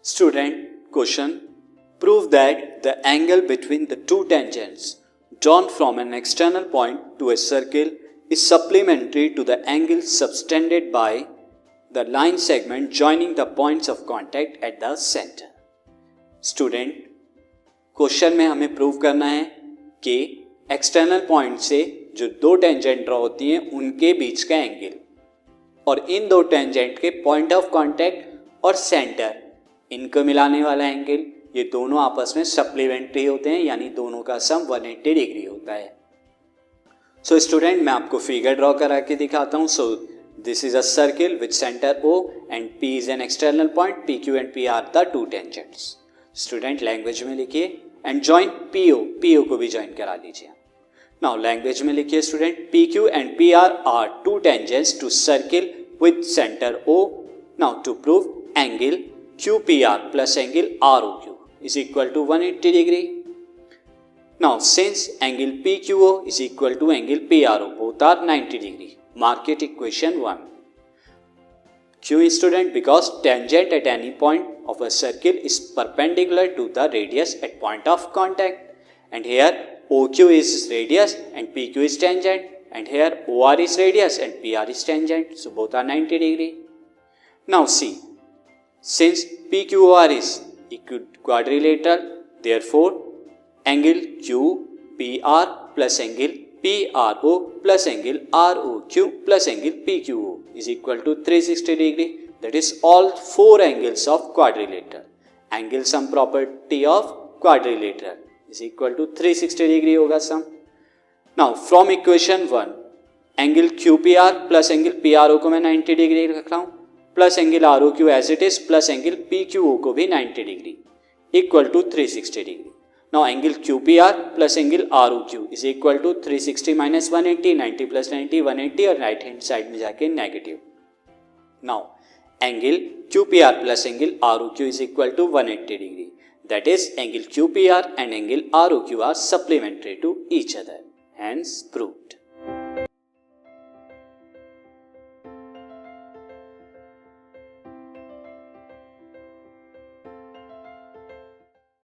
Student, question. Prove that the angle between the two tangents drawn from an external point to a circle is supplementary to the angle subtended by the line segment joining the points of contact at the center. Student, question में हमें prove करना है कि external point से जो दो tangent draw होती हैं उनके बीच का एंगल और इन दो टेंजेंट के पॉइंट ऑफ कांटेक्ट और सेंटर इनको मिलाने वाला एंगल, ये दोनों आपस में सप्लीमेंट्री होते हैं, यानी दोनों का सम 180 डिग्री होता है. सो स्टूडेंट, मैं आपको फिगर ड्रॉ करा के दिखाता हूँ. So this is a circle with centre O and P is an external point. PQ and P are the two tangents. Student language में लिखिए एंड ज्वाइन PO को भी ज्वाइन करा लीजिए. नाउ लैंग्वेज में लिखिए student, PQ and PR are two tangents to circle with centre O. Now to prove angle QPR plus angle ROQ is equal to 180 degree. Now since angle PQO is equal to angle PRO, both are 90 degree. Mark it equation 1. Q is student because tangent at any point of a circle is perpendicular to the radius at point of contact. And here OQ is radius and PQ is tangent. And here OR is radius and PR is tangent. So both are 90 degree. Now see. Since PQR is quadrilateral, therefore angle QPR plus angle PRO plus angle ROQ plus angle PQO is equal to 360 degree. That is all four angles of quadrilateral. Angle sum property of quadrilateral is equal to 360 degree होगा sum. Now from equation 1, angle QPR plus angle PRO को मैं 90 degree रख रहा हूँ, plus angle R O Q as it is plus angle P Q O को भी 90 degree equal to 360 degree. Now angle Q P R plus angle R O Q is equal to 360 minus 180, 90 plus 90 180 और right hand side में जाके negative. Now angle Q P R plus angle R O Q is equal to 180 degree. That is angle Q P R and angle R O Q are supplementary to each other, hence proved.